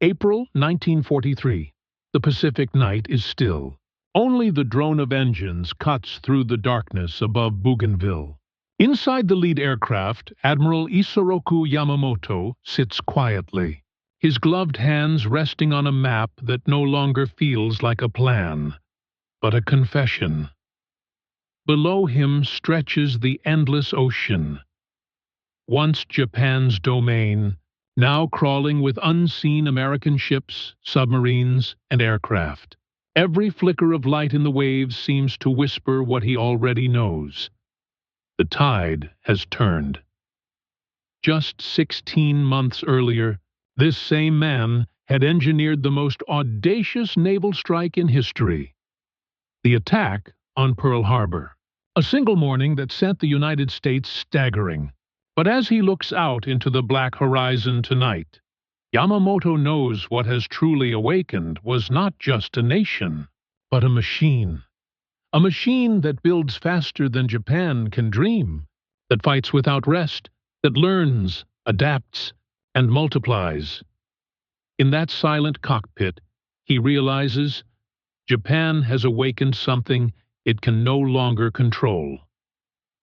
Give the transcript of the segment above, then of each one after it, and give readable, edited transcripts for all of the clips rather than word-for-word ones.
April 1943. The Pacific night is still. Only the drone of engines cuts through the darkness above Bougainville. Inside the lead aircraft, Admiral Isoroku Yamamoto sits quietly, his gloved hands resting on a map that no longer feels like a plan, but a confession. Below him stretches the endless ocean, once Japan's domain, now crawling with unseen American ships, submarines, and aircraft. Every flicker of light in the waves seems to whisper what he already knows. The tide has turned. Just 16 months earlier, this same man had engineered the most audacious naval strike in history. The attack on Pearl Harbor. A single morning that sent the United States staggering. But as he looks out into the black horizon tonight, Yamamoto knows what has truly awakened was not just a nation, but a machine. A machine that builds faster than Japan can dream, that fights without rest, that learns, adapts, and multiplies. In that silent cockpit, he realizes Japan has awakened something it can no longer control.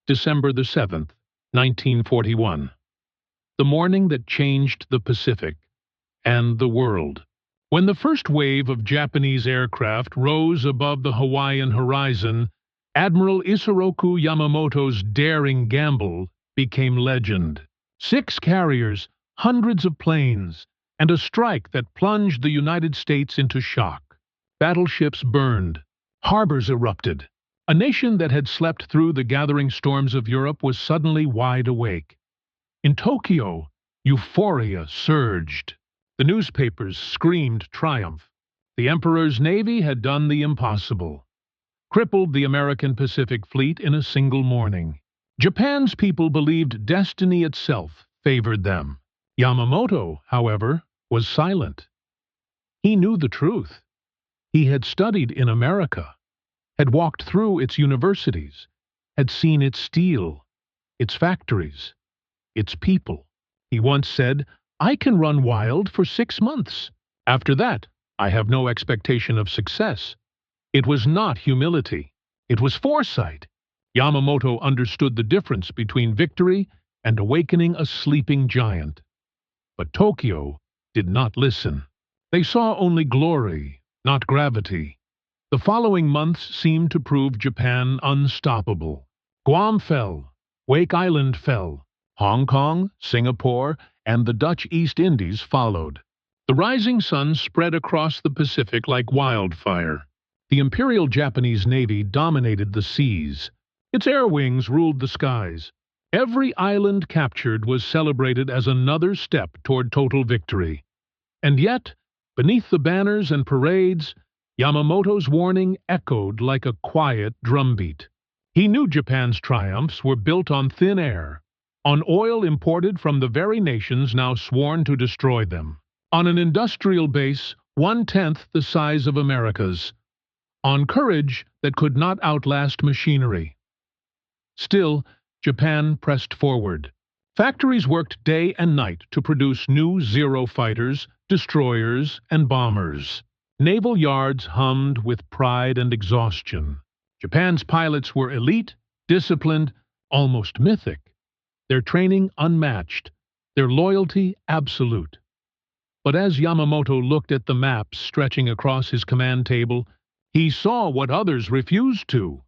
December the 7th, 1941. The morning that changed the Pacific and the world. When the first wave of Japanese aircraft rose above the Hawaiian horizon, Admiral Isoroku Yamamoto's daring gamble became legend. 6 carriers, hundreds of planes, and a strike that plunged the United States into shock. Battleships burned. Harbors erupted. A nation that had slept through the gathering storms of Europe was suddenly wide awake. In Tokyo, euphoria surged. The newspapers screamed triumph. The Emperor's Navy had done the impossible, crippled the American Pacific Fleet in a single morning. Japan's people believed destiny itself favored them. Yamamoto, however, was silent. He knew the truth. He had studied in America, had walked through its universities, had seen its steel, its factories, its people. He once said, "I can run wild for 6 months. After that, I have no expectation of success." It was not humility. It was foresight. Yamamoto understood the difference between victory and awakening a sleeping giant. But Tokyo did not listen. They saw only glory, not gravity. The following months seemed to prove Japan unstoppable. Guam fell. Wake Island fell. Hong Kong, Singapore, and the Dutch East Indies followed. The rising sun spread across the Pacific like wildfire. The Imperial Japanese Navy dominated the seas. Its air wings ruled the skies. Every island captured was celebrated as another step toward total victory. And yet, beneath the banners and parades, Yamamoto's warning echoed like a quiet drumbeat. He knew Japan's triumphs were built on thin air, on oil imported from the very nations now sworn to destroy them, on an industrial base 1/10 the size of America's, on courage that could not outlast machinery. Still, Japan pressed forward. Factories worked day and night to produce new Zero fighters, destroyers, and bombers. Naval yards hummed with pride and exhaustion. Japan's pilots were elite, disciplined, almost mythic. Their training unmatched, their loyalty absolute. But as Yamamoto looked at the maps stretching across his command table, he saw what others refused to.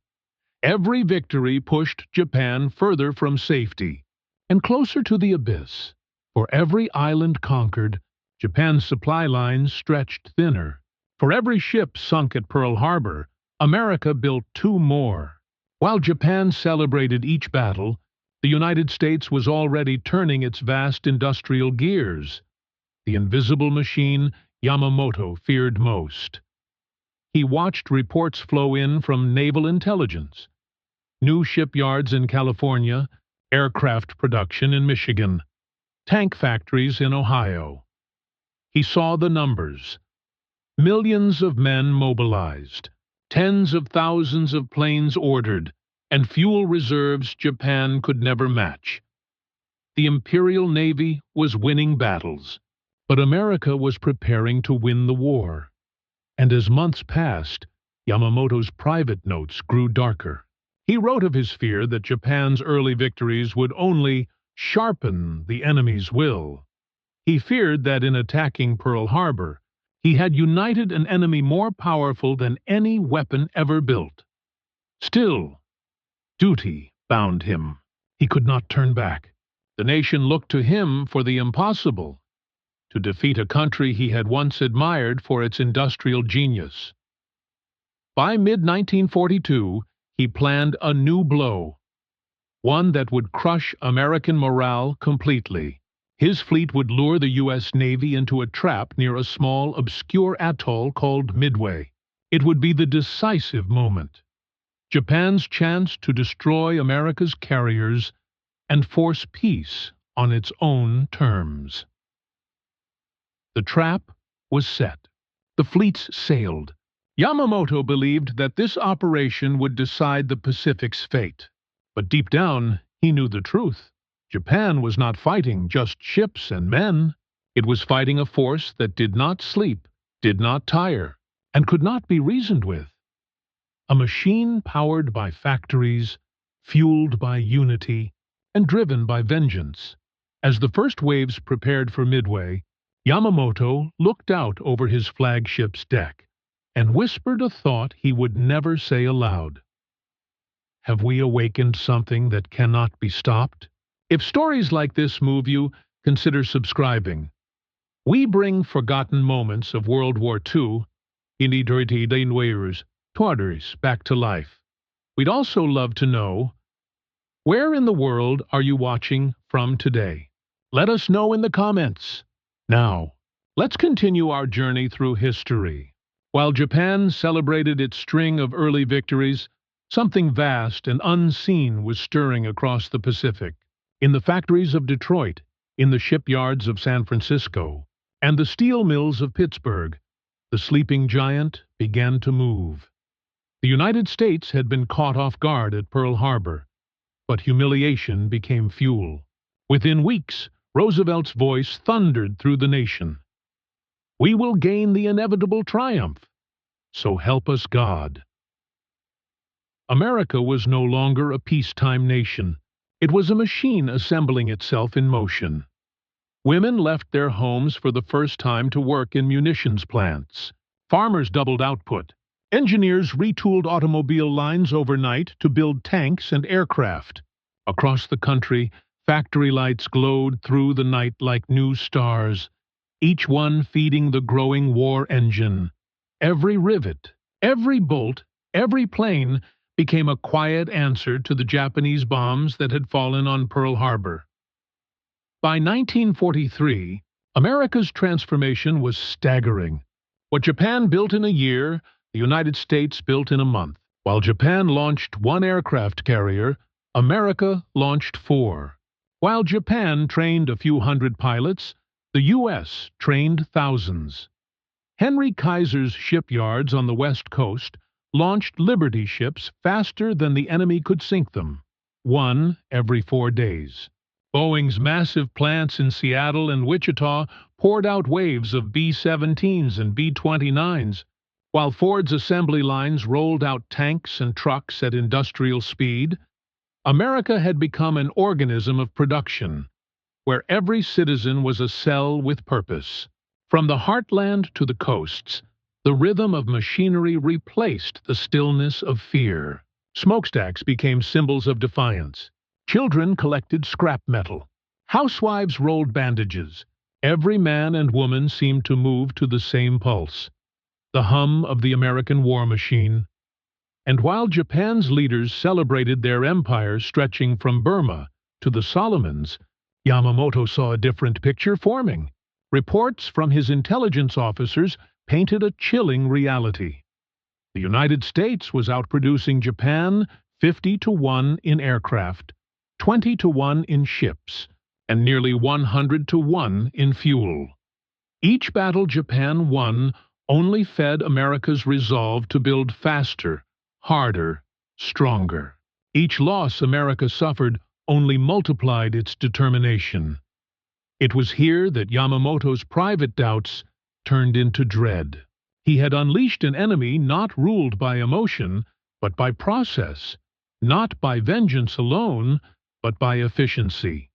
Every victory pushed Japan further from safety and closer to the abyss. For every island conquered, Japan's supply lines stretched thinner. For every ship sunk at Pearl Harbor, America built 2 more. While Japan celebrated each battle, the United States was already turning its vast industrial gears, the invisible machine Yamamoto feared most. He watched reports flow in from naval intelligence, new shipyards in California, aircraft production in Michigan, tank factories in Ohio. He saw the numbers. Millions of men mobilized, tens of thousands of planes ordered, and fuel reserves Japan could never match. The Imperial Navy was winning battles. But America was preparing to win the war, and as months passed, Yamamoto's private notes grew darker. He wrote of his fear that Japan's early victories would only sharpen the enemy's will. He feared that in attacking Pearl Harbor, he had united an enemy more powerful than any weapon ever built. Still, duty bound him. He could not turn back. The nation looked to him for the impossible, to defeat a country he had once admired for its industrial genius. By mid-1942, he planned a new blow, one that would crush American morale completely. His fleet would lure the U.S. Navy into a trap near a small, obscure atoll called Midway. It would be the decisive moment, Japan's chance to destroy America's carriers and force peace on its own terms. The trap was set. The fleets sailed. Yamamoto believed that this operation would decide the Pacific's fate. But deep down, he knew the truth. Japan was not fighting just ships and men. It was fighting a force that did not sleep, did not tire, and could not be reasoned with. A machine powered by factories, fueled by unity, and driven by vengeance. As the first waves prepared for Midway, Yamamoto looked out over his flagship's deck and whispered a thought he would never say aloud. Have we awakened something that cannot be stopped? If stories like this move you, consider subscribing. We bring forgotten moments of World War II back to life. We'd also love to know, where in the world are you watching from today? Let us know in the comments. Now, let's continue our journey through history. While Japan celebrated its string of early victories, something vast and unseen was stirring across the Pacific. In the factories of Detroit, in the shipyards of San Francisco, and the steel mills of Pittsburgh, the sleeping giant began to move. The United States had been caught off guard at Pearl Harbor, but humiliation became fuel. Within weeks, Roosevelt's voice thundered through the nation. We will gain the inevitable triumph. So help us God. America was no longer a peacetime nation. It was a machine assembling itself in motion. Women left their homes for the first time to work in munitions plants. Farmers doubled output. Engineers retooled automobile lines overnight to build tanks and aircraft. Across the country, factory lights glowed through the night like new stars, each one feeding the growing war engine. Every rivet, every bolt, every plane became a quiet answer to the Japanese bombs that had fallen on Pearl Harbor. By 1943, America's transformation was staggering. What Japan built in a year, the United States built in a month. While Japan launched one aircraft carrier, America launched 4. While Japan trained a few hundred pilots, the U.S. trained thousands. Henry Kaiser's shipyards on the West Coast launched Liberty ships faster than the enemy could sink them, 1 every 4 days. Boeing's massive plants in Seattle and Wichita poured out waves of B-17s and B-29s, while Ford's assembly lines rolled out tanks and trucks at industrial speed. America had become an organism of production, where every citizen was a cell with purpose. From the heartland to the coasts, the rhythm of machinery replaced the stillness of fear. Smokestacks became symbols of defiance. Children collected scrap metal. Housewives rolled bandages. Every man and woman seemed to move to the same pulse, the hum of the American war machine. And while Japan's leaders celebrated their empire stretching from Burma to the Solomons, Yamamoto saw a different picture forming. Reports from his intelligence officers painted a chilling reality. The United States was outproducing Japan 50-1 in aircraft, 20-1 in ships, and nearly 100-1 in fuel. Each battle Japan won only fed America's resolve to build faster, harder, stronger. Each loss America suffered only multiplied its determination. It was here that Yamamoto's private doubts turned into dread. He had unleashed an enemy not ruled by emotion, but by process, not by vengeance alone, but by efficiency.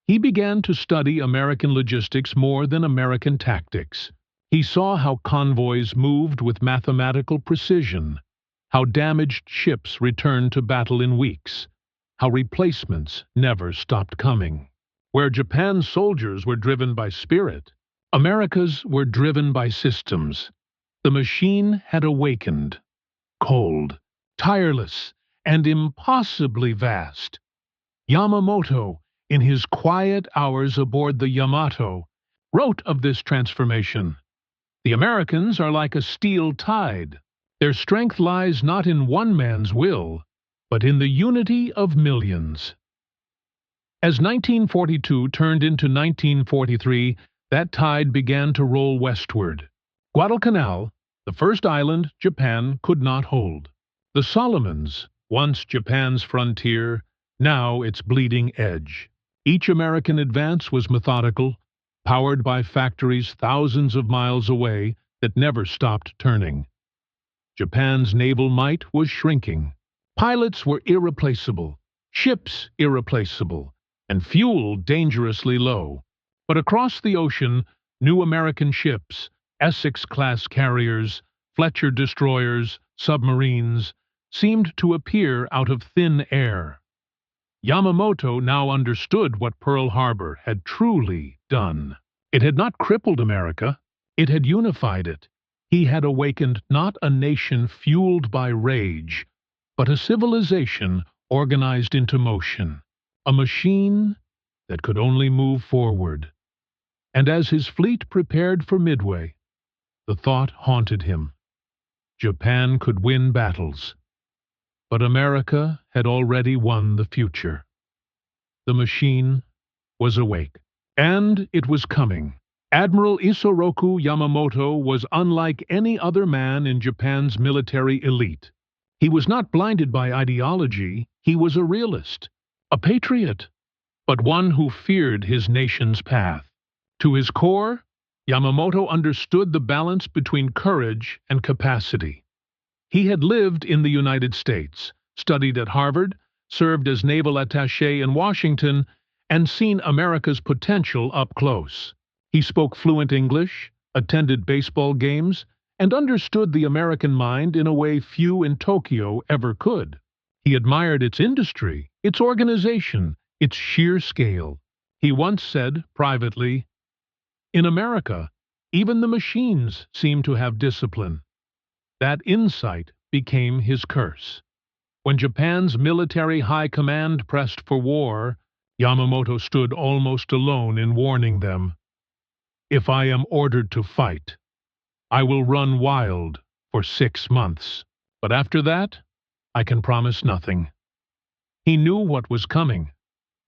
He began to study American logistics more than American tactics. He saw how convoys moved with mathematical precision, how damaged ships returned to battle in weeks, how replacements never stopped coming. Where Japan's soldiers were driven by spirit, America's were driven by systems. The machine had awakened, cold, tireless, and impossibly vast. Yamamoto, in his quiet hours aboard the Yamato, wrote of this transformation. The Americans are like a steel tide. Their strength lies not in one man's will, but in the unity of millions. As 1942 turned into 1943, that tide began to roll westward. Guadalcanal, the first island Japan could not hold. The Solomons, once Japan's frontier, now its bleeding edge. Each American advance was methodical, powered by factories thousands of miles away that never stopped turning. Japan's naval might was shrinking. Pilots were irreplaceable, ships irreplaceable, and fuel dangerously low. But across the ocean, new American ships, Essex-class carriers, Fletcher destroyers, submarines, seemed to appear out of thin air. Yamamoto now understood what Pearl Harbor had truly done. It had not crippled America, it had unified it. He had awakened not a nation fueled by rage, but a civilization organized into motion, a machine that could only move forward. And as his fleet prepared for Midway, the thought haunted him. Japan could win battles, but America had already won the future. The machine was awake, and it was coming. Admiral Isoroku Yamamoto was unlike any other man in Japan's military elite. He was not blinded by ideology, he was a realist, a patriot, but one who feared his nation's path. To his core, Yamamoto understood the balance between courage and capacity. He had lived in the United States, studied at Harvard, served as naval attaché in Washington, and seen America's potential up close. He spoke fluent English, attended baseball games, and understood the American mind in a way few in Tokyo ever could. He admired its industry, its organization, its sheer scale. He once said, privately, "In America, even the machines seem to have discipline." That insight became his curse. When Japan's military high command pressed for war, Yamamoto stood almost alone in warning them, "If I am ordered to fight, I will run wild for 6 months. But after that, I can promise nothing." He knew what was coming,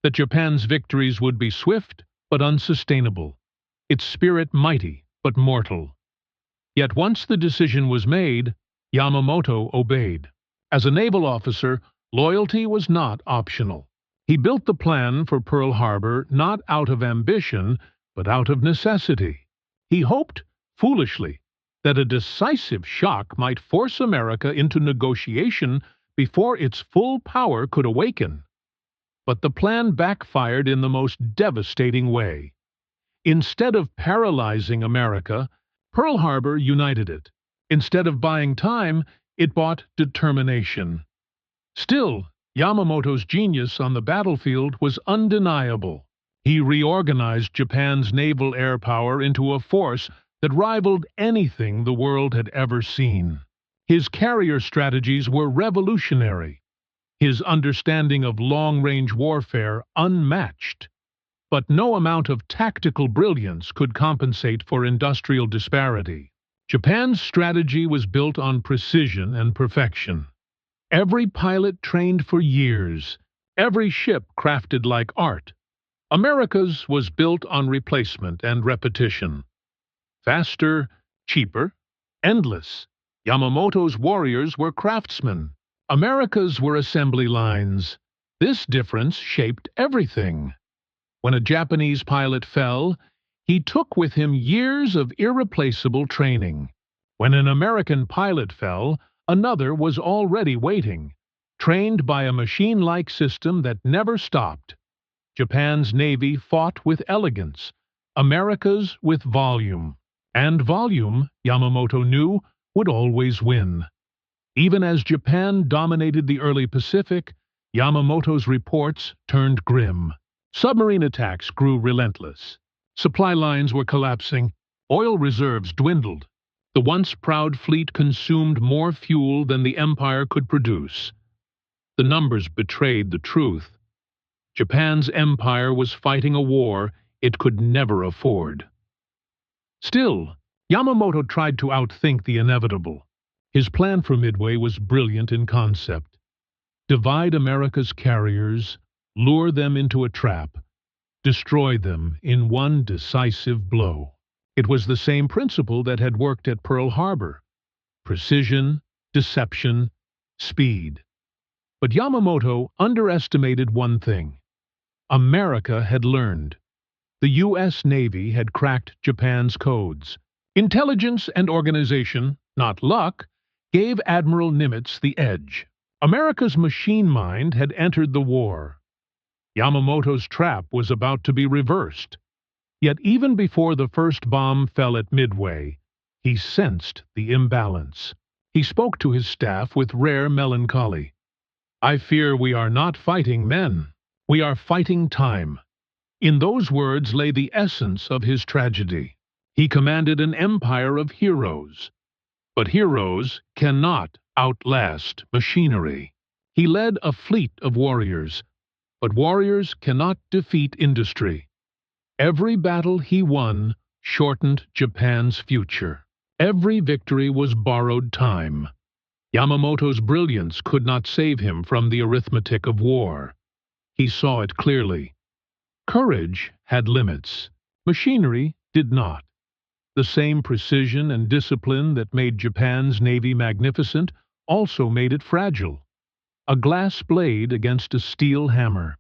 that Japan's victories would be swift but unsustainable, its spirit mighty but mortal. Yet once the decision was made, Yamamoto obeyed. As a naval officer, loyalty was not optional. He built the plan for Pearl Harbor not out of ambition, but out of necessity. He hoped, foolishly, that a decisive shock might force America into negotiation before its full power could awaken. But the plan backfired in the most devastating way. Instead of paralyzing America, Pearl Harbor united it. Instead of buying time, it bought determination. Still, Yamamoto's genius on the battlefield was undeniable. He reorganized Japan's naval air power into a force that rivaled anything the world had ever seen. His carrier strategies were revolutionary, his understanding of long-range warfare unmatched. But no amount of tactical brilliance could compensate for industrial disparity. Japan's strategy was built on precision and perfection. Every pilot trained for years, every ship crafted like art. America's was built on replacement and repetition. Faster, cheaper, endless. Yamamoto's warriors were craftsmen. America's were assembly lines. This difference shaped everything. When a Japanese pilot fell, he took with him years of irreplaceable training. When an American pilot fell, another was already waiting, trained by a machine-like system that never stopped. Japan's Navy fought with elegance, America's with volume. And volume, Yamamoto knew, would always win. Even as Japan dominated the early Pacific, Yamamoto's reports turned grim. Submarine attacks grew relentless. Supply lines were collapsing. Oil reserves dwindled. The once proud fleet consumed more fuel than the empire could produce. The numbers betrayed the truth. Japan's empire was fighting a war it could never afford. Still, Yamamoto tried to outthink the inevitable. His plan for Midway was brilliant in concept. Divide America's carriers, lure them into a trap, destroy them in one decisive blow. It was the same principle that had worked at Pearl Harbor: precision, deception, speed. But Yamamoto underestimated one thing. America had learned. The U.S. Navy had cracked Japan's codes. Intelligence and organization, not luck, gave Admiral Nimitz the edge. America's machine mind had entered the war. Yamamoto's trap was about to be reversed. Yet even before the first bomb fell at Midway, he sensed the imbalance. He spoke to his staff with rare melancholy. "I fear we are not fighting men. We are fighting time." In those words lay the essence of his tragedy. He commanded an empire of heroes. But heroes cannot outlast machinery. He led a fleet of warriors. But warriors cannot defeat industry. Every battle he won shortened Japan's future. Every victory was borrowed time. Yamamoto's brilliance could not save him from the arithmetic of war. He saw it clearly. Courage had limits. Machinery did not. The same precision and discipline that made Japan's navy magnificent also made it fragile. A glass blade against a steel hammer.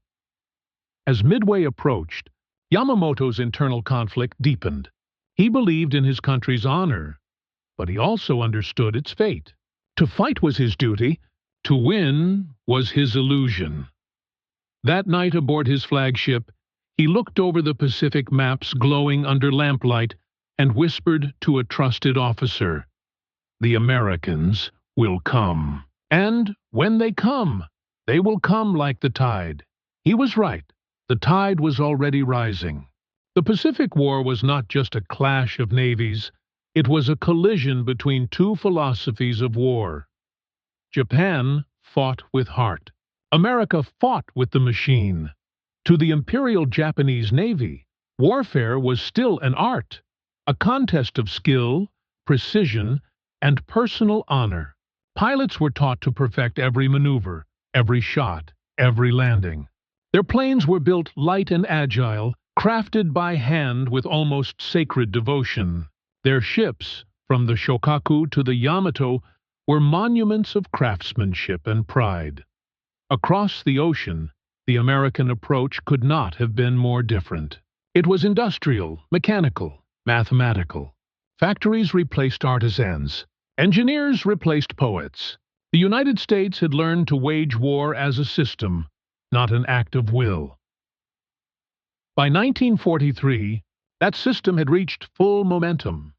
As Midway approached, Yamamoto's internal conflict deepened. He believed in his country's honor, but he also understood its fate. To fight was his duty, to win was his illusion. That night aboard his flagship, he looked over the Pacific maps glowing under lamplight and whispered to a trusted officer, "The Americans will come. And when they come, they will come like the tide." He was right. The tide was already rising. The Pacific War was not just a clash of navies. It was a collision between two philosophies of war. Japan fought with heart. America fought with the machine. To the Imperial Japanese Navy, warfare was still an art, a contest of skill, precision, and personal honor. Pilots were taught to perfect every maneuver, every shot, every landing. Their planes were built light and agile, crafted by hand with almost sacred devotion. Their ships, from the Shokaku to the Yamato, were monuments of craftsmanship and pride. Across the ocean, the American approach could not have been more different. It was industrial, mechanical, mathematical. Factories replaced artisans. Engineers replaced poets. The United States had learned to wage war as a system, not an act of will. By 1943, that system had reached full momentum.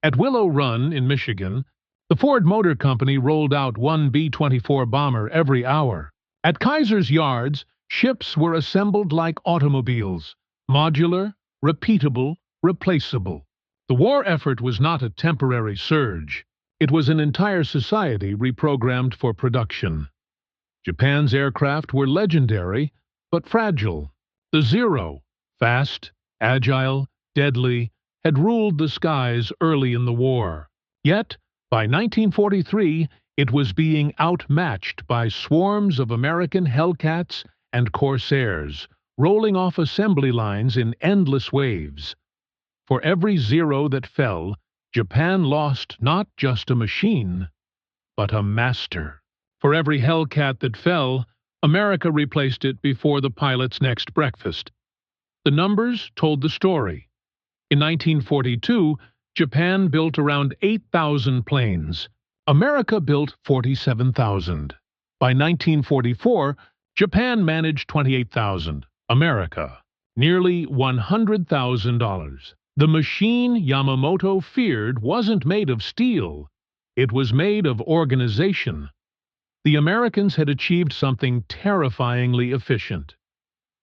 At Willow Run in Michigan, the Ford Motor Company rolled out one B-24 bomber every hour. At Kaiser's yards, ships were assembled like automobiles, modular, repeatable, replaceable. The war effort was not a temporary surge. It was an entire society reprogrammed for production. Japan's aircraft were legendary, but fragile. The Zero, fast, agile, deadly, had ruled the skies early in the war. Yet, by 1943, it was being outmatched by swarms of American Hellcats and Corsairs, rolling off assembly lines in endless waves. For every Zero that fell, Japan lost not just a machine, but a master. For every Hellcat that fell, America replaced it before the pilot's next breakfast. The numbers told the story. In 1942, Japan built around 8,000 planes. America built 47,000. By 1944, Japan managed 28,000. America, nearly $100,000. The machine Yamamoto feared wasn't made of steel. It was made of organization. The Americans had achieved something terrifyingly efficient.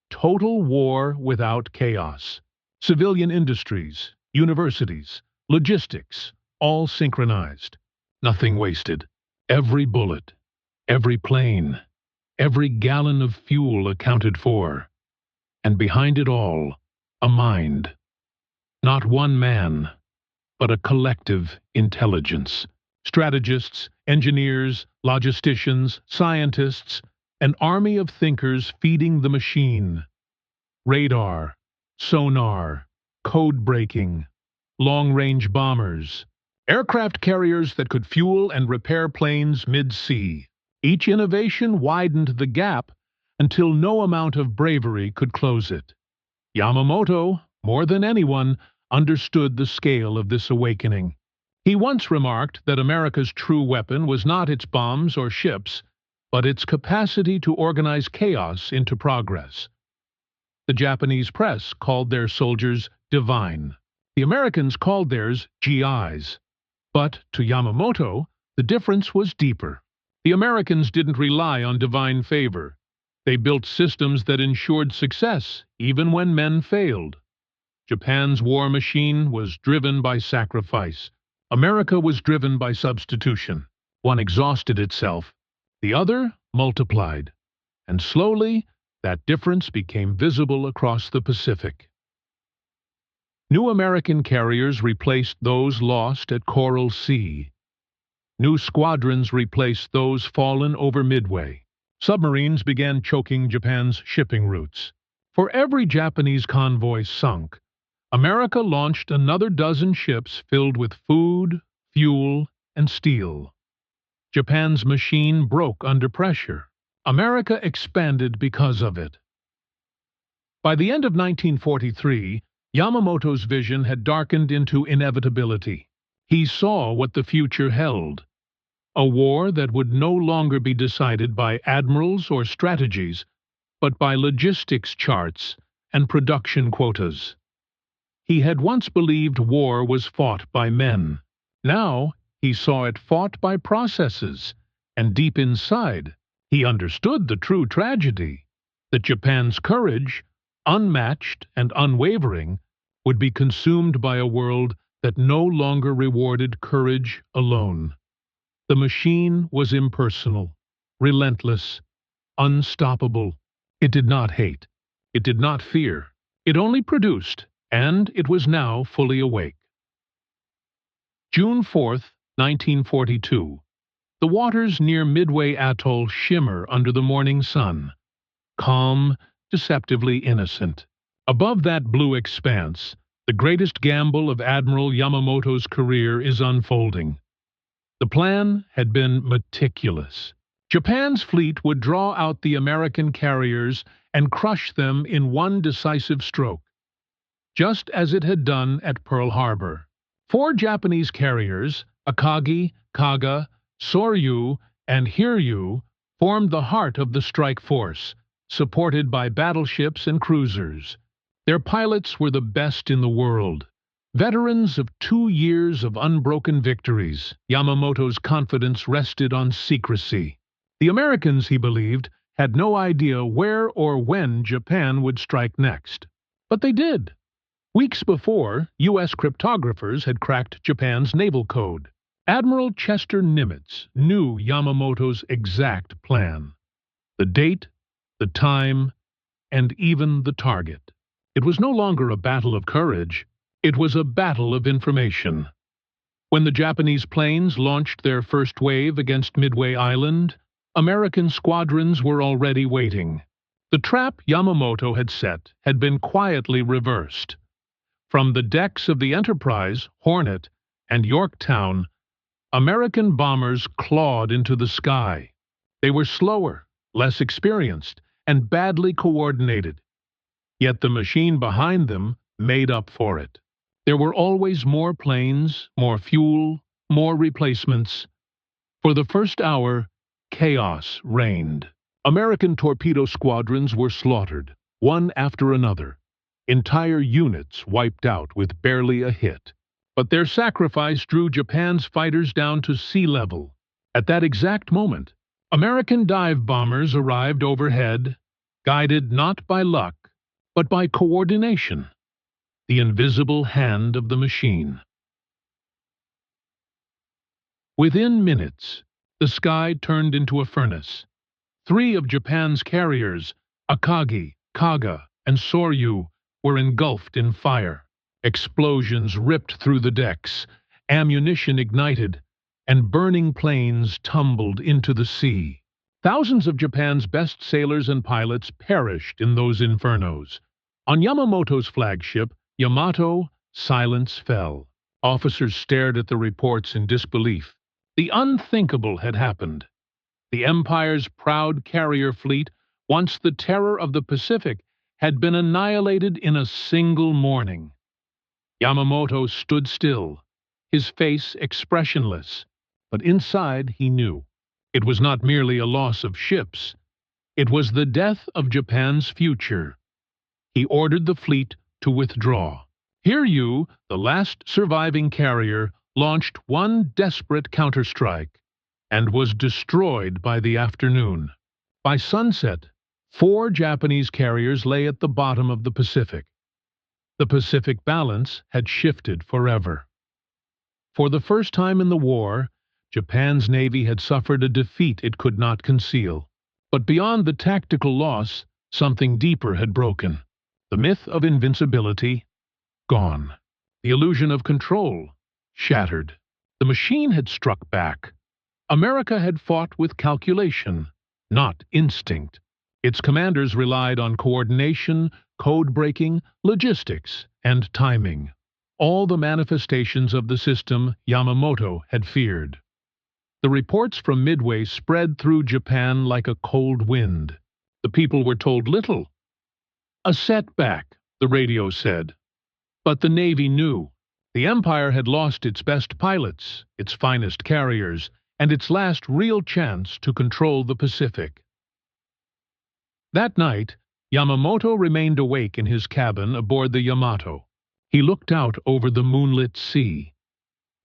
Total war without chaos. Civilian industries, universities, logistics, all synchronized. Nothing wasted. Every bullet, every plane, every gallon of fuel accounted for. And behind it all, a mind. Not one man, but a collective intelligence. Strategists, engineers, logisticians, scientists, an army of thinkers feeding the machine. Radar, sonar, code breaking, long-range bombers, aircraft carriers that could fuel and repair planes mid-sea. Each innovation widened the gap until no amount of bravery could close it. Yamamoto, more than anyone, understood the scale of this awakening. He once remarked that America's true weapon was not its bombs or ships, but its capacity to organize chaos into progress. The Japanese press called their soldiers divine. The Americans called theirs GIs. But to Yamamoto, the difference was deeper. The Americans didn't rely on divine favor. They built systems that ensured success, even when men failed. Japan's war machine was driven by sacrifice. America was driven by substitution. One exhausted itself, the other multiplied. And slowly, that difference became visible across the Pacific. New American carriers replaced those lost at Coral Sea. New squadrons replaced those fallen over Midway. Submarines began choking Japan's shipping routes. For every Japanese convoy sunk, America launched another dozen ships filled with food, fuel, and steel. Japan's machine broke under pressure. America expanded because of it. By the end of 1943, Yamamoto's vision had darkened into inevitability. He saw what the future held. A war that would no longer be decided by admirals or strategies, but by logistics charts and production quotas. He had once believed war was fought by men. Now he saw it fought by processes, and deep inside, he understood the true tragedy, that Japan's courage, unmatched and unwavering, would be consumed by a world that no longer rewarded courage alone. The machine was impersonal, relentless, unstoppable. It did not hate. It did not fear. It only produced, and it was now fully awake. June 4th, 1942. The waters near Midway Atoll shimmer under the morning sun. Calm, deceptively innocent. Above that blue expanse, the greatest gamble of Admiral Yamamoto's career is unfolding. The plan had been meticulous. Japan's fleet would draw out the American carriers and crush them in one decisive stroke, just as it had done at Pearl Harbor. 4 Japanese carriers, Akagi, Kaga, Soryu, and Hiryu, formed the heart of the strike force, supported by battleships and cruisers. Their pilots were the best in the world. Veterans of 2 years of unbroken victories, Yamamoto's confidence rested on secrecy. The Americans, he believed, had no idea where or when Japan would strike next. But they did. Weeks before, U.S. cryptographers had cracked Japan's naval code. Admiral Chester Nimitz knew Yamamoto's exact plan. The date, the time, and even the target. It was no longer a battle of courage. It was a battle of information. When the Japanese planes launched their first wave against Midway Island, American squadrons were already waiting. The trap Yamamoto had set had been quietly reversed. From the decks of the Enterprise, Hornet, and Yorktown, American bombers clawed into the sky. They were slower, less experienced, and badly coordinated. Yet the machine behind them made up for it. There were always more planes, more fuel, more replacements. For the first hour, chaos reigned. American torpedo squadrons were slaughtered, one after another. Entire units wiped out with barely a hit. But their sacrifice drew Japan's fighters down to sea level. At that exact moment, American dive bombers arrived overhead, guided not by luck, but by coordination, the invisible hand of the machine. Within minutes, the sky turned into a furnace. 3 of Japan's carriers, Akagi, Kaga, and Soryu, were engulfed in fire. Explosions ripped through the decks, ammunition ignited, and burning planes tumbled into the sea. Thousands of Japan's best sailors and pilots perished in those infernos. On Yamamoto's flagship, Yamato, silence fell. Officers stared at the reports in disbelief. The unthinkable had happened. The Empire's proud carrier fleet, once the terror of the Pacific, had been annihilated in a single morning. Yamamoto stood still, his face expressionless, but inside he knew. It was not merely a loss of ships. It was the death of Japan's future. He ordered the fleet to withdraw. Hiryu, the last surviving carrier, launched one desperate counterstrike and was destroyed by the afternoon. By sunset, 4 Japanese carriers lay at the bottom of the Pacific. The Pacific balance had shifted forever. For the first time in the war, Japan's navy had suffered a defeat it could not conceal. But beyond the tactical loss, something deeper had broken. The myth of invincibility, gone. The illusion of control, shattered. The machine had struck back. America had fought with calculation, not instinct. Its commanders relied on coordination, code-breaking, logistics, and timing. All the manifestations of the system Yamamoto had feared. The reports from Midway spread through Japan like a cold wind. The people were told little. A setback, the radio said. But the Navy knew. The Empire had lost its best pilots, its finest carriers, and its last real chance to control the Pacific. That night, Yamamoto remained awake in his cabin aboard the Yamato. He looked out over the moonlit sea.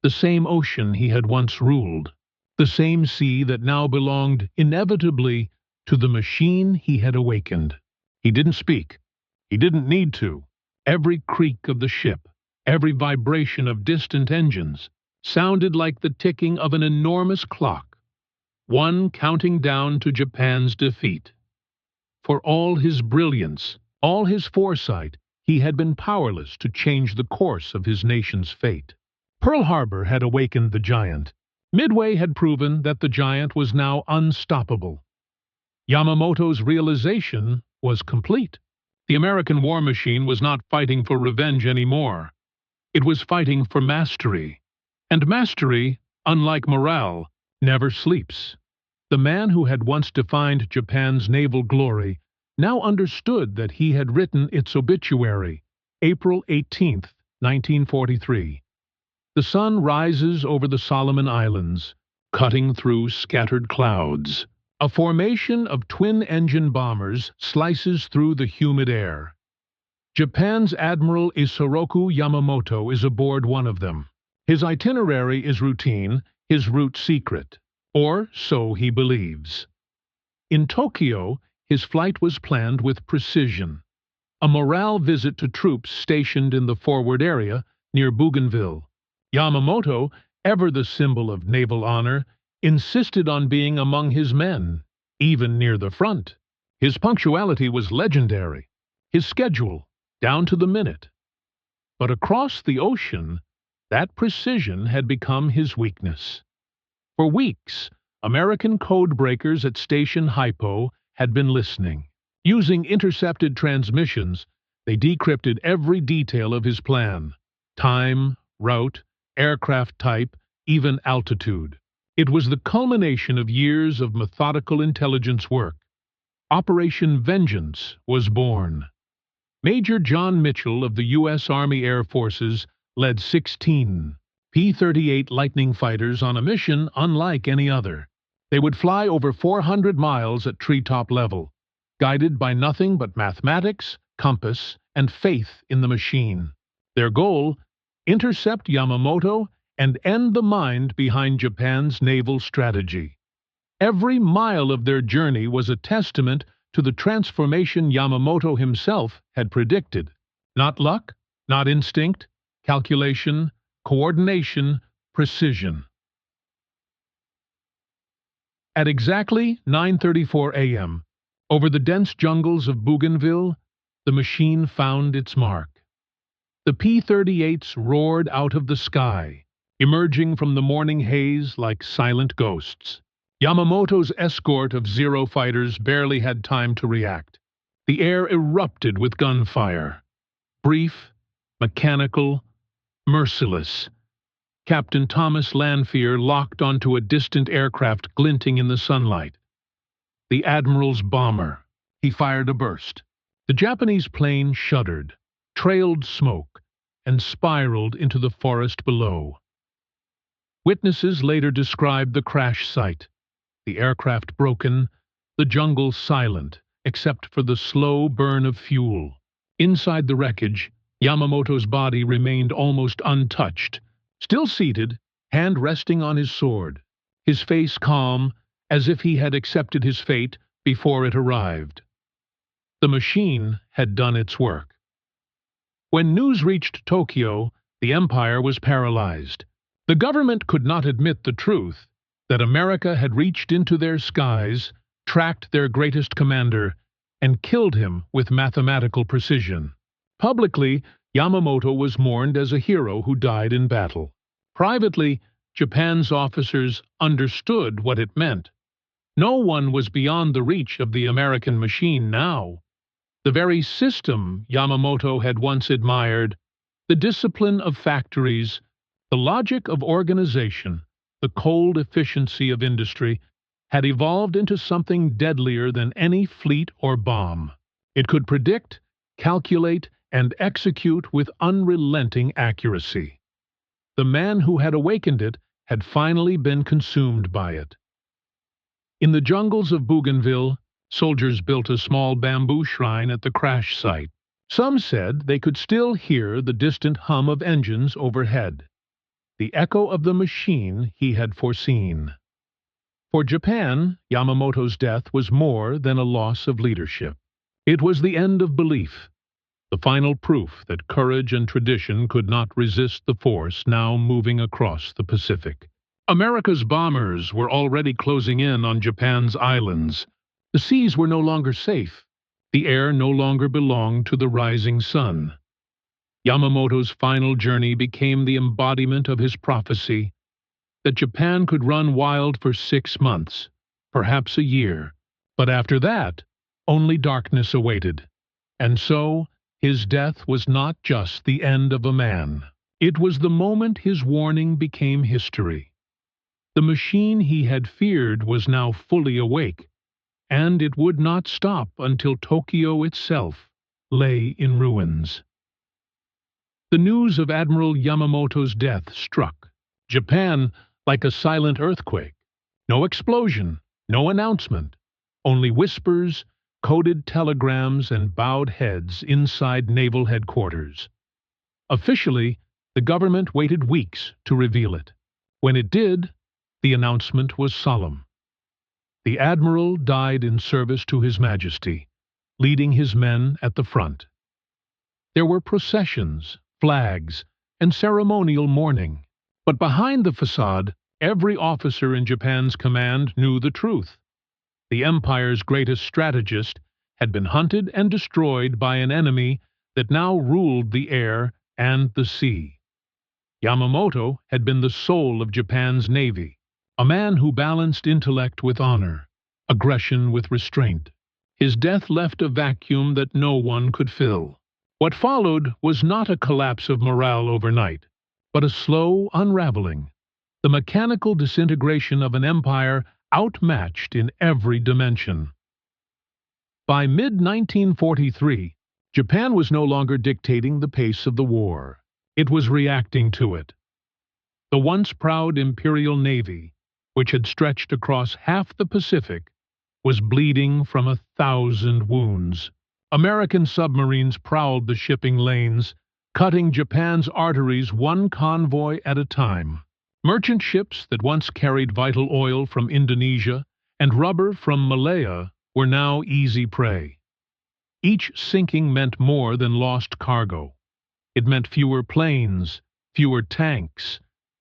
The same ocean he had once ruled. The same sea that now belonged inevitably to the machine he had awakened. He didn't speak. He didn't need to. Every creak of the ship, every vibration of distant engines, sounded like the ticking of an enormous clock, one counting down to Japan's defeat. For all his brilliance, all his foresight, he had been powerless to change the course of his nation's fate. Pearl Harbor had awakened the giant. Midway had proven that the giant was now unstoppable. Yamamoto's realization was complete. The American war machine was not fighting for revenge anymore. It was fighting for mastery. And mastery, unlike morale, never sleeps. The man who had once defined Japan's naval glory now understood that he had written its obituary, April 18, 1943. The sun rises over the Solomon Islands, cutting through scattered clouds. A formation of twin-engine bombers slices through the humid air. Japan's Admiral Isoroku Yamamoto is aboard one of them. His itinerary is routine, his route secret. Or so he believes. In Tokyo, his flight was planned with precision. A morale visit to troops stationed in the forward area near Bougainville. Yamamoto, ever the symbol of naval honor, insisted on being among his men, even near the front. His punctuality was legendary, his schedule down to the minute. But across the ocean, that precision had become his weakness. For weeks, American code breakers at Station Hypo had been listening. Using intercepted transmissions, they decrypted every detail of his plan: time, route, aircraft type, even altitude. It was the culmination of years of methodical intelligence work. Operation Vengeance was born. Major John Mitchell of the U.S. Army Air Forces led 16 P-38 Lightning fighters on a mission unlike any other. They would fly over 400 miles at treetop level, guided by nothing but mathematics, compass, and faith in the machine. Their goal: intercept Yamamoto and end the mind behind Japan's naval strategy. Every mile of their journey was a testament to the transformation Yamamoto himself had predicted. Not luck, not instinct, calculation, coordination, precision. At exactly 9:34 a.m., over the dense jungles of Bougainville, the machine found its mark. The P-38s roared out of the sky, emerging from the morning haze like silent ghosts. Yamamoto's escort of Zero fighters barely had time to react. The air erupted with gunfire. Brief, mechanical, merciless. Captain Thomas Lanphier locked onto a distant aircraft glinting in the sunlight. The Admiral's bomber. He fired a burst. The Japanese plane shuddered, trailed smoke, and spiraled into the forest below. Witnesses later described the crash site. The aircraft broken, the jungle silent, except for the slow burn of fuel. Inside the wreckage, Yamamoto's body remained almost untouched, still seated, hand resting on his sword, his face calm, as if he had accepted his fate before it arrived. The machine had done its work. When news reached Tokyo, the empire was paralyzed. The government could not admit the truth that America had reached into their skies, tracked their greatest commander, and killed him with mathematical precision. Publicly, Yamamoto was mourned as a hero who died in battle. Privately, Japan's officers understood what it meant. No one was beyond the reach of the American machine now. The very system Yamamoto had once admired, the discipline of factories, the logic of organization, the cold efficiency of industry, had evolved into something deadlier than any fleet or bomb. It could predict, calculate, and execute with unrelenting accuracy. The man who had awakened it had finally been consumed by it. In the jungles of Bougainville, soldiers built a small bamboo shrine at the crash site. Some said they could still hear the distant hum of engines overhead, the echo of the machine he had foreseen. For Japan, Yamamoto's death was more than a loss of leadership. It was the end of belief, the final proof that courage and tradition could not resist the force now moving across the Pacific. America's bombers were already closing in on Japan's islands. The seas were no longer safe. The air no longer belonged to the rising sun. Yamamoto's final journey became the embodiment of his prophecy that Japan could run wild for 6 months, perhaps a year, but after that, only darkness awaited. And so, his death was not just the end of a man. It was the moment his warning became history. The machine he had feared was now fully awake, and it would not stop until Tokyo itself lay in ruins. The news of Admiral Yamamoto's death struck Japan like a silent earthquake. No explosion, no announcement, only whispers, coded telegrams, and bowed heads inside naval headquarters. Officially, the government waited weeks to reveal it. When it did, the announcement was solemn. The Admiral died in service to His Majesty, leading his men at the front. There were processions, flags, and ceremonial mourning. But behind the facade, every officer in Japan's command knew the truth. The Empire's greatest strategist had been hunted and destroyed by an enemy that now ruled the air and the sea. Yamamoto had been the soul of Japan's navy, a man who balanced intellect with honor, aggression with restraint. His death left a vacuum that no one could fill. What followed was not a collapse of morale overnight, but a slow unraveling, the mechanical disintegration of an empire outmatched in every dimension. By mid-1943, Japan was no longer dictating the pace of the war. It was reacting to it. The once proud Imperial Navy, which had stretched across half the Pacific, was bleeding from 1,000 wounds. American submarines prowled the shipping lanes, cutting Japan's arteries one convoy at a time. Merchant ships that once carried vital oil from Indonesia and rubber from Malaya were now easy prey. Each sinking meant more than lost cargo. It meant fewer planes, fewer tanks,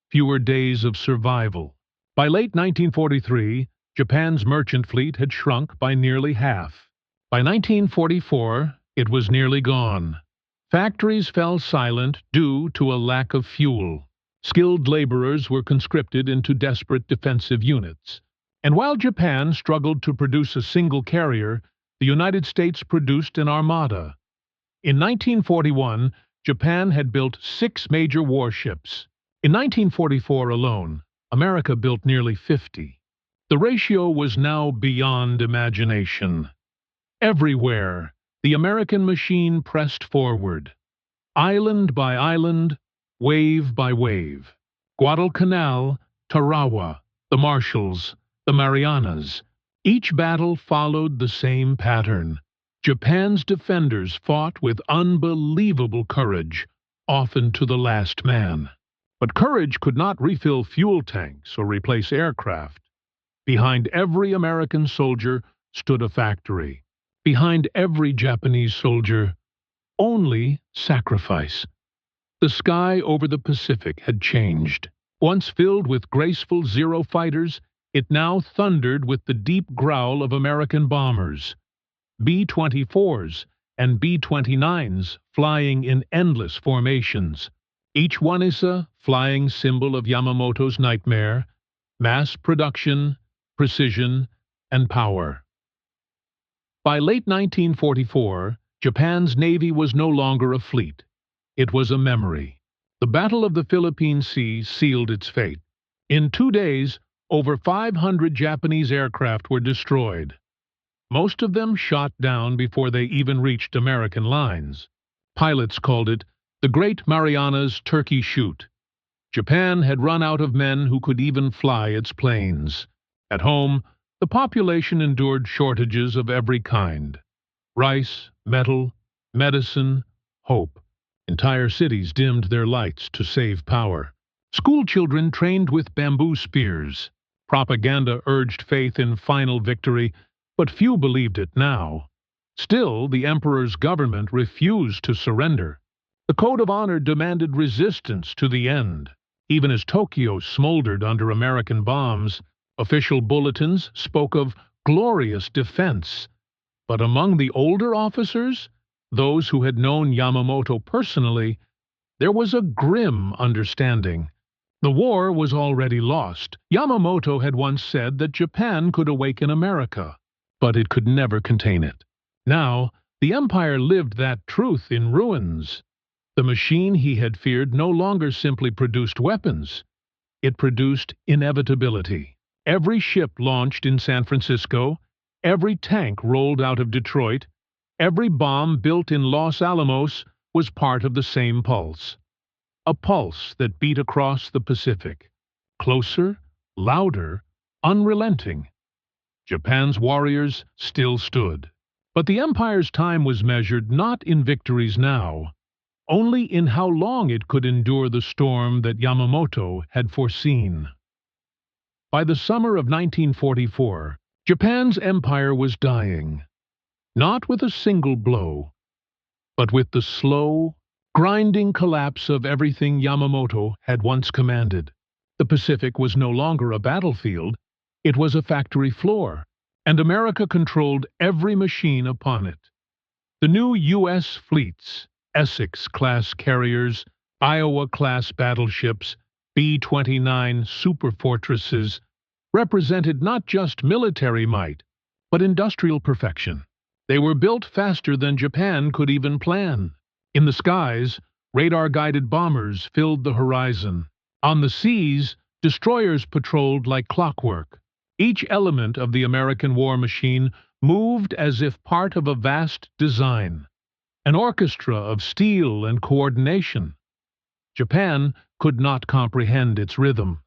fewer days of survival. By late 1943, Japan's merchant fleet had shrunk by nearly half. By 1944, it was nearly gone. Factories fell silent due to a lack of fuel. Skilled laborers were conscripted into desperate defensive units. And while Japan struggled to produce a single carrier, the United States produced an armada. In 1941, Japan had built 6 major warships. In 1944 alone, America built nearly 50. The ratio was now beyond imagination. Everywhere, the American machine pressed forward. Island by island, wave by wave. Guadalcanal, Tarawa, the Marshalls, the Marianas. Each battle followed the same pattern. Japan's defenders fought with unbelievable courage, often to the last man. But courage could not refill fuel tanks or replace aircraft. Behind every American soldier stood a factory. Behind every Japanese soldier, only sacrifice. The sky over the Pacific had changed. Once filled with graceful Zero fighters, it now thundered with the deep growl of American bombers. B-24s and B-29s flying in endless formations. Each one is a flying symbol of Yamamoto's nightmare: mass production, precision, and power. By late 1944, Japan's navy was no longer a fleet. It was a memory. The Battle of the Philippine Sea sealed its fate. In 2 days, over 500 Japanese aircraft were destroyed. Most of them shot down before they even reached American lines. Pilots called it the Great Marianas Turkey Shoot. Japan had run out of men who could even fly its planes. At home, the population endured shortages of every kind: rice, metal, medicine, hope. Entire cities dimmed their lights to save power. School children trained with bamboo spears. Propaganda urged faith in final victory, but few believed it now. Still, the emperor's government refused to surrender. The code of honor demanded resistance to the end. Even as Tokyo smoldered under American bombs, official bulletins spoke of glorious defense. But among the older officers, those who had known Yamamoto personally, there was a grim understanding. The war was already lost. Yamamoto had once said that Japan could awaken America, but it could never contain it. Now, the empire lived that truth in ruins. The machine he had feared no longer simply produced weapons. It produced inevitability. Every ship launched in San Francisco, every tank rolled out of Detroit, every bomb built in Los Alamos was part of the same pulse. A pulse that beat across the Pacific. Closer, louder, unrelenting. Japan's warriors still stood. But the empire's time was measured not in victories now, only in how long it could endure the storm that Yamamoto had foreseen. By the summer of 1944, Japan's empire was dying. Not with a single blow, but with the slow, grinding collapse of everything Yamamoto had once commanded. The Pacific was no longer a battlefield, it was a factory floor, and America controlled every machine upon it. The new U.S. fleets, Essex-class carriers, Iowa-class battleships, B-29 superfortresses, represented not just military might, but industrial perfection. They were built faster than Japan could even plan. In the skies, radar-guided bombers filled the horizon. On the seas, destroyers patrolled like clockwork. Each element of the American war machine moved as if part of a vast design. an orchestra of steel and coordination. Japan could not comprehend its rhythm.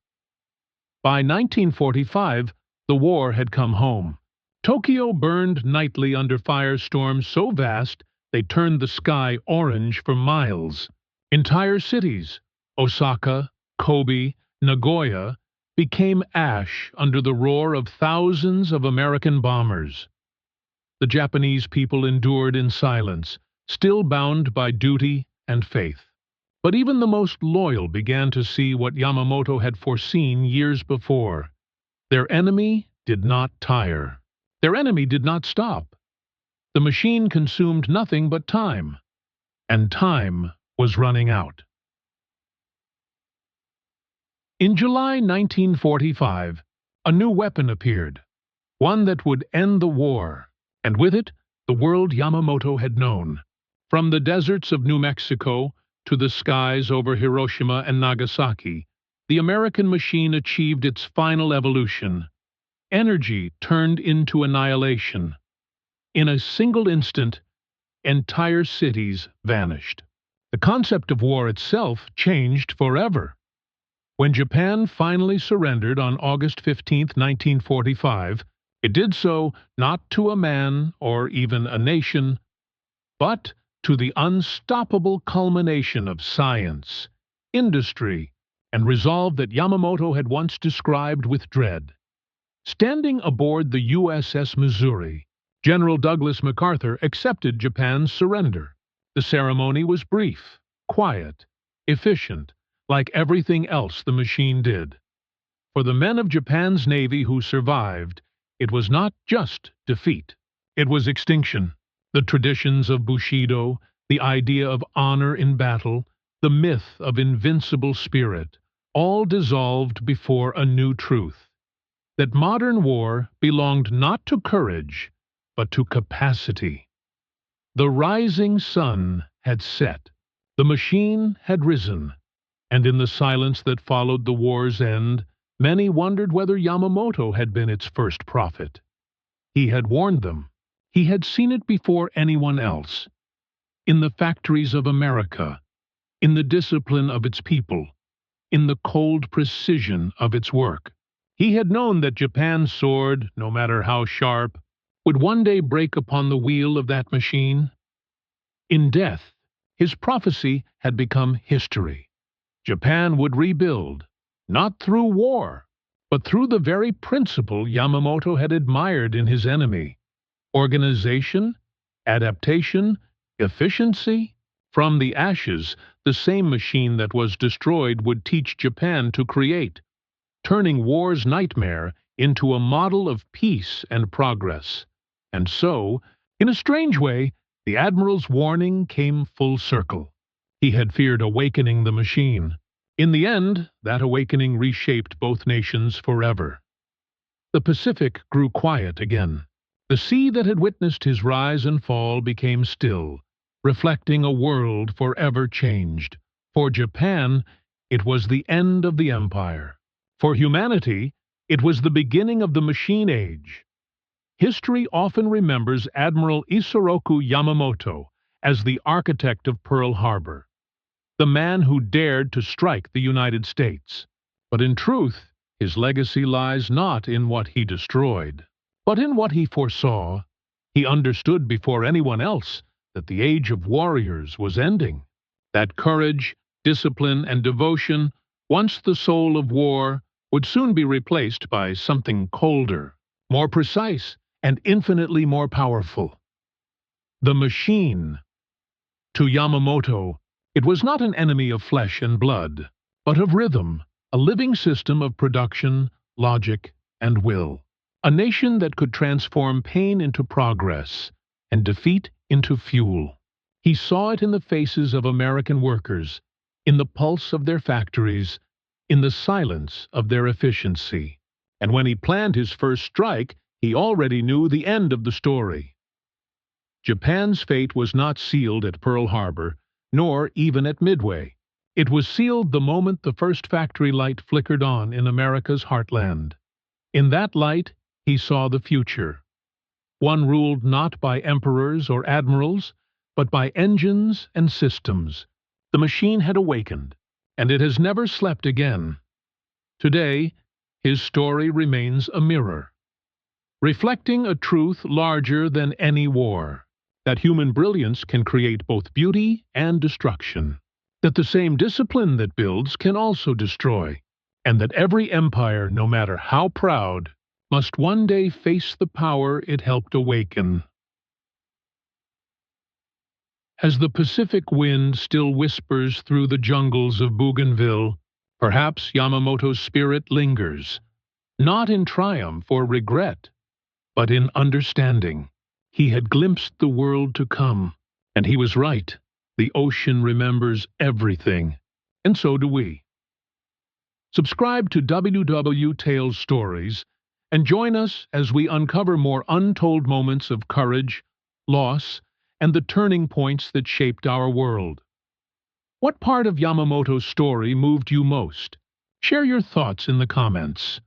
By 1945, the war had come home. Tokyo burned nightly under firestorms so vast they turned the sky orange for miles. Entire cities, Osaka, Kobe, Nagoya, became ash under the roar of thousands of American bombers. The Japanese people endured in silence, still bound by duty and faith. But even the most loyal began to see what Yamamoto had foreseen years before. Their enemy did not tire. Their enemy did not stop. The machine consumed nothing but time, and time was running out. In July 1945, a new weapon appeared, one that would end the war, and with it, the world Yamamoto had known. From the deserts of New Mexico to the skies over Hiroshima and Nagasaki, the American machine achieved its final evolution. Energy turned into annihilation. In a single instant, entire cities vanished. The concept of war itself changed forever. When Japan finally surrendered on August 15, 1945, it did so not to a man or even a nation, but to the unstoppable culmination of science, industry, and resolve that Yamamoto had once described with dread. Standing aboard the USS Missouri, General Douglas MacArthur accepted Japan's surrender. The ceremony was brief, quiet, efficient, like everything else the machine did. For the men of Japan's Navy who survived, it was not just defeat. It was extinction. The traditions of Bushido, the idea of honor in battle, the myth of invincible spirit, all dissolved before a new truth: that modern war belonged not to courage, but to capacity. The rising sun had set, the machine had risen, and in the silence that followed the war's end, many wondered whether Yamamoto had been its first prophet. He had warned them. He had seen it before anyone else. In the factories of America, in the discipline of its people, in the cold precision of its work. He had known that Japan's sword, no matter how sharp, would one day break upon the wheel of that machine. In death, his prophecy had become history. Japan would rebuild, not through war, but through the very principle Yamamoto had admired in his enemy: organization, adaptation, efficiency. From the ashes, the same machine that was destroyed would teach Japan to create, turning war's nightmare into a model of peace and progress. And so, in a strange way, the Admiral's warning came full circle. He had feared awakening the machine. In the end, that awakening reshaped both nations forever. The Pacific grew quiet again. The sea that had witnessed his rise and fall became still, reflecting a world forever changed. For Japan, it was the end of the empire. For humanity, it was the beginning of the machine age. History often remembers Admiral Isoroku Yamamoto as the architect of Pearl Harbor, the man who dared to strike the United States. But in truth, his legacy lies not in what he destroyed, but in what he foresaw. He understood before anyone else that the age of warriors was ending, that courage, discipline, and devotion, once the soul of war, would soon be replaced by something colder, more precise, and infinitely more powerful: the machine. To Yamamoto, it was not an enemy of flesh and blood, but of rhythm, a living system of production, logic, and will. A nation that could transform pain into progress and defeat into fuel. He saw it in the faces of American workers, in the pulse of their factories, in the silence of their efficiency. And when he planned his first strike, he already knew the end of the story. Japan's fate was not sealed at Pearl Harbor, nor even at Midway. It was sealed the moment the first factory light flickered on in America's heartland. In that light, he saw the future. One ruled not by emperors or admirals, but by engines and systems. The machine had awakened, and it has never slept again. Today, his story remains a mirror, reflecting a truth larger than any war, that human brilliance can create both beauty and destruction, that the same discipline that builds can also destroy, and that every empire, no matter how proud, must one day face the power it helped awaken. As the Pacific wind still whispers through the jungles of Bougainville, perhaps Yamamoto's spirit lingers, not in triumph or regret, but in understanding. He had glimpsed the world to come, and he was right. The ocean remembers everything, and so do we. Subscribe to WW Tales Stories and join us as we uncover more untold moments of courage, loss, and the turning points that shaped our world. What part of Yamamoto's story moved you most? Share your thoughts in the comments.